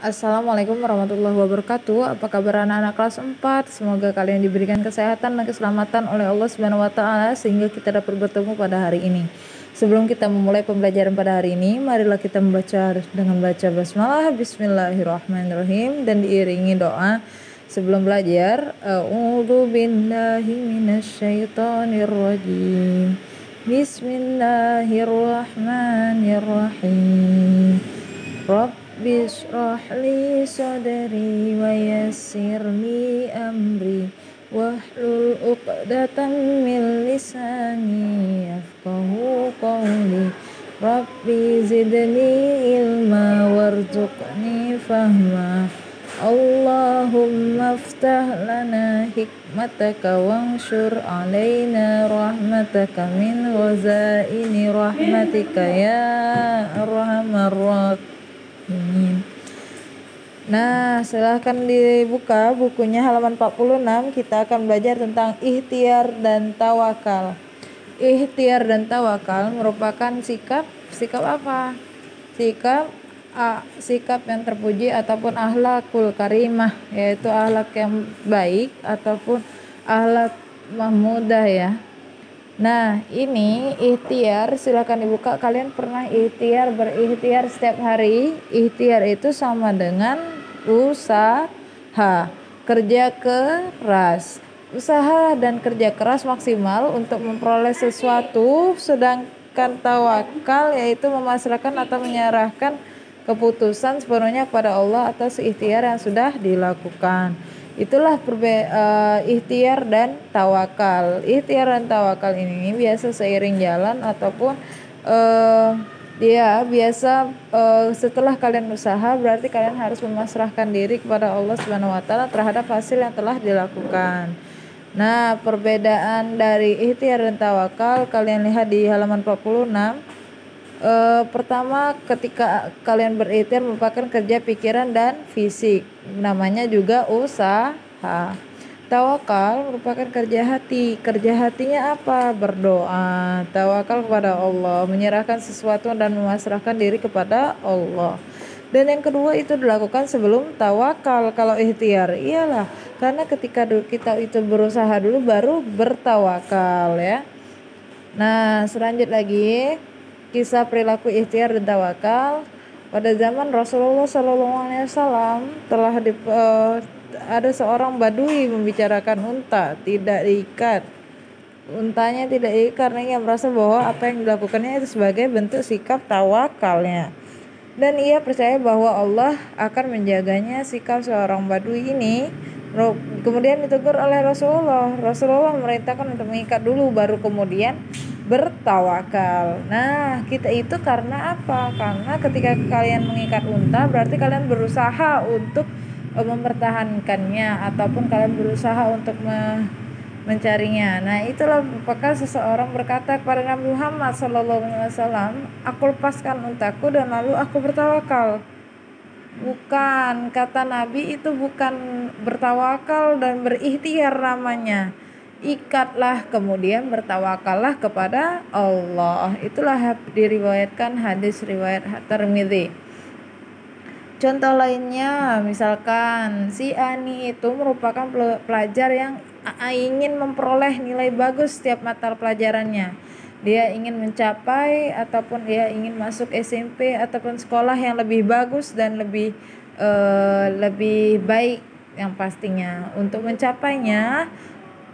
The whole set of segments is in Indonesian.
Assalamualaikum warahmatullahi wabarakatuh. Apa kabar anak-anak kelas 4? Semoga kalian diberikan kesehatan dan keselamatan oleh Allah Subhanahu wa taala sehingga kita dapat bertemu pada hari ini. Sebelum kita memulai pembelajaran pada hari ini, marilah kita membaca dengan baca basmalah bismillahirrahmanirrahim dan diiringi doa sebelum belajar. A'udzu billahi minasyaitonir rajim. Bismillahirrahmanirrahim. Rabbi shrah li sadri wa yassir li amri wahlul 'uqdatam min lisani yafqahu qawli. Rabbi zidni ilma warzuqni fahma. Allahumma aftah lana hikmataka wanshur alaina rahmataka min ghazaini rahmatika ya arhamar rahimin. Nah, silahkan dibuka bukunya halaman 46. Kita akan belajar tentang ikhtiar dan tawakal. Ikhtiar dan tawakal merupakan sikap apa? Sikap yang terpuji ataupun akhlakul karimah, yaitu akhlak yang baik ataupun akhlak mahmudah ya. Nah, ini ikhtiar, silakan dibuka. Kalian pernah berikhtiar setiap hari? Ikhtiar itu sama dengan usaha, kerja keras. Usaha dan kerja keras maksimal untuk memperoleh sesuatu, sedangkan tawakal yaitu memasrahkan atau menyerahkan keputusan sepenuhnya kepada Allah atas ikhtiar yang sudah dilakukan. Itulah ikhtiar dan tawakal. Ikhtiar dan tawakal ini biasa seiring jalan ataupun setelah kalian usaha berarti kalian harus memasrahkan diri kepada Allah Subhanahu wa taala terhadap hasil yang telah dilakukan. Nah, perbedaan dari ikhtiar dan tawakal kalian lihat di halaman 46. Pertama, ketika kalian berikhtiar merupakan kerja pikiran dan fisik, namanya juga usaha. Tawakal merupakan kerja hati. Kerja hatinya apa? Berdoa, tawakal kepada Allah, menyerahkan sesuatu dan memasrahkan diri kepada Allah. Dan yang kedua itu dilakukan sebelum tawakal. Kalau ikhtiar iyalah karena ketika kita itu berusaha dulu baru bertawakal ya. Nah, selanjut lagi kisah perilaku ikhtiar dan tawakal. Pada zaman Rasulullah SAW ada seorang badui membicarakan unta tidak diikat. Untanya tidak diikat karena ia merasa bahwa apa yang dilakukannya itu sebagai bentuk sikap tawakalnya. Dan ia percaya bahwa Allah akan menjaganya. Sikap seorang badui ini kemudian ditegur oleh Rasulullah. Rasulullah memerintahkan untuk mengikat dulu baru kemudian bertawakal. Nah, kita itu karena apa? Karena ketika kalian mengikat unta berarti kalian berusaha untuk mempertahankannya ataupun kalian berusaha untuk mencarinya. Nah, itulah apakah seseorang berkata kepada Nabi Muhammad SAW, aku lepaskan untaku dan lalu aku bertawakal. Bukan, kata Nabi itu bukan bertawakal dan berikhtiar namanya. Ikatlah kemudian bertawakallah kepada Allah. Itulah diriwayatkan hadis riwayat Tirmidzi. Contoh lainnya misalkan si Ani itu merupakan pelajar yang ingin memperoleh nilai bagus setiap mata pelajarannya. Dia ingin mencapai ataupun dia ingin masuk SMP ataupun sekolah yang lebih bagus dan lebih baik yang pastinya. Untuk mencapainya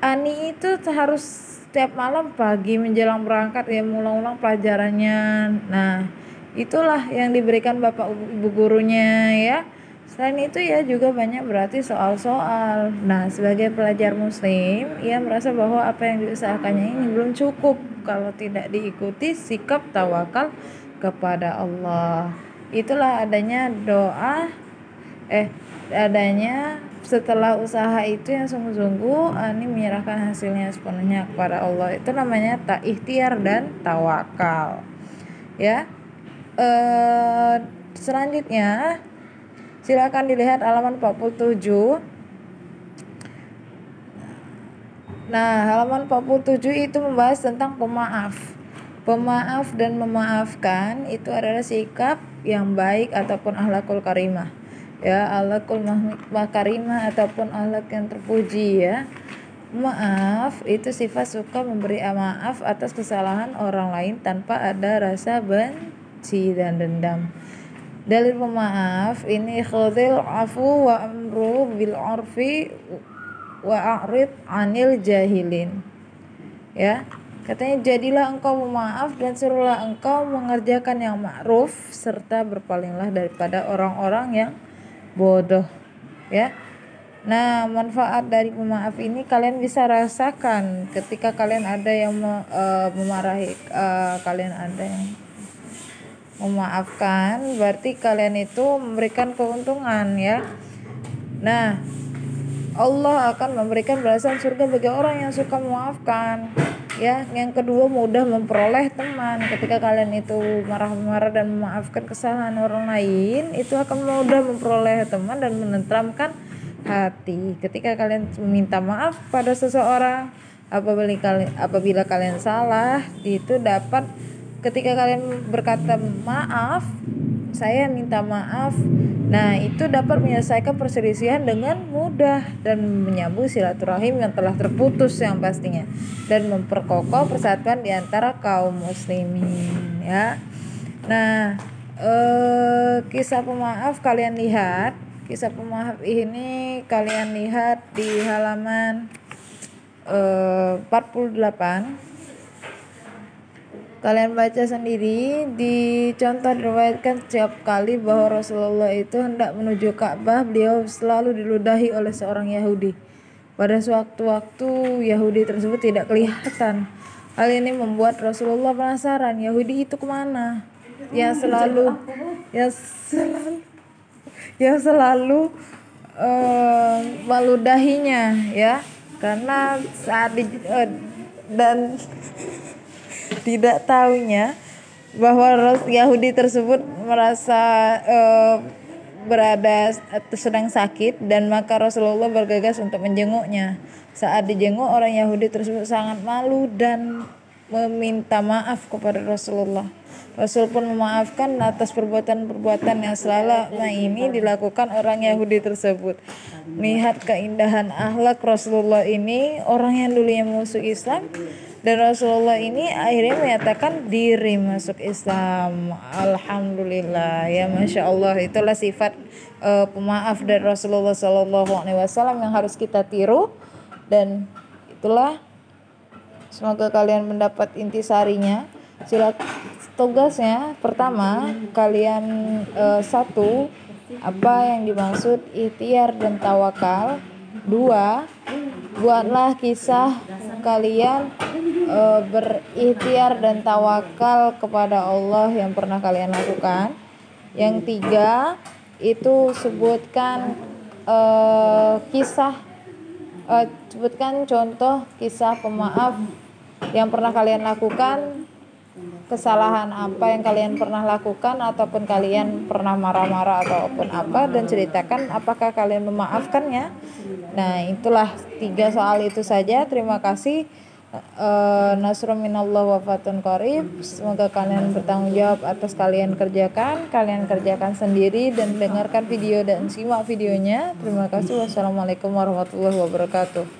Ani itu harus setiap malam pagi menjelang berangkat dia mengulang-ulang pelajarannya. Nah, itulah yang diberikan bapak ibu gurunya ya. Selain itu ya juga banyak berarti soal-soal. Nah, sebagai pelajar muslim ia merasa bahwa apa yang diusahakannya ini belum cukup kalau tidak diikuti sikap tawakal kepada Allah. Itulah adanya setelah usaha itu yang sungguh-sungguh ini menyerahkan hasilnya sepenuhnya kepada Allah. Itu namanya ikhtiar dan tawakal ya. Selanjutnya silakan dilihat halaman 47. Nah, halaman 47 itu membahas tentang pemaaf. Pemaaf dan memaafkan itu adalah sikap yang baik ataupun akhlakul karimah. ya, alakul makarimah ataupun alak yang terpuji ya. Maaf itu sifat suka memberi maaf atas kesalahan orang lain tanpa ada rasa benci dan dendam. Dalil pemaaf ini khudhil afu wa amru bil urfi wa a'rid anil jahilin. Ya, katanya jadilah engkau pemaaf dan suruhlah engkau mengerjakan yang ma'ruf serta berpalinglah daripada orang-orang yang bodoh. Ya. Nah, manfaat dari pemaaf ini kalian bisa rasakan ketika kalian ada yang memarahi kalian, ada yang memaafkan, berarti kalian itu memberikan keuntungan ya. Nah, Allah akan memberikan balasan surga bagi orang yang suka memaafkan ya. Yang kedua, mudah memperoleh teman. Ketika kalian itu marah-marah dan memaafkan kesalahan orang lain, itu akan mudah memperoleh teman dan menenteramkan hati. Ketika kalian meminta maaf pada seseorang, apabila kalian salah, itu dapat ketika kalian berkata maaf, saya minta maaf, nah itu dapat menyelesaikan perselisihan dengan mudah dan menyambung silaturahim yang telah terputus yang pastinya, dan memperkokoh persatuan di antara kaum muslimin ya. Nah, kisah pemaaf kalian lihat. Kisah pemaaf ini kalian lihat di halaman 48. Kalian baca sendiri. Di contoh diriwayatkan setiap kali bahwa Rasulullah itu hendak menuju Ka'bah, beliau selalu diludahi oleh seorang Yahudi. Pada sewaktu-waktu Yahudi tersebut tidak kelihatan. Hal ini membuat Rasulullah penasaran, Yahudi itu kemana? Yang selalu meludahinya ya, karena saat dan tidak tahunya bahwa Yahudi tersebut merasa berada sedang sakit, dan maka Rasulullah bergegas untuk menjenguknya. Saat dijenguk, orang Yahudi tersebut sangat malu dan meminta maaf kepada Rasulullah. Rasul pun memaafkan atas perbuatan-perbuatan yang selama ini dilakukan orang Yahudi tersebut. Melihat keindahan akhlak Rasulullah ini, orang yang dulunya musuh Islam, dan Rasulullah ini akhirnya menyatakan diri masuk Islam. Alhamdulillah ya, Masya Allah. Itulah sifat pemaaf dari Rasulullah SAW yang harus kita tiru, dan itulah, semoga kalian mendapat intisarinya. Tugasnya pertama, kalian satu, apa yang dimaksud ikhtiar dan tawakal. Dua, buatlah kisah kalian berikhtiar dan tawakal kepada Allah yang pernah kalian lakukan. Yang tiga, itu sebutkan sebutkan contoh kisah pemaaf yang pernah kalian lakukan. Kesalahan apa yang kalian pernah lakukan, ataupun kalian pernah marah-marah ataupun apa, dan ceritakan apakah kalian memaafkannya. Nah, itulah 3 soal itu saja. Terima kasih. Nasrun minallah wa fatun qarib. Semoga kalian bertanggung jawab atas kalian kerjakan sendiri, dan dengarkan video dan simak videonya. Terima kasih. Wassalamualaikum warahmatullahi wabarakatuh.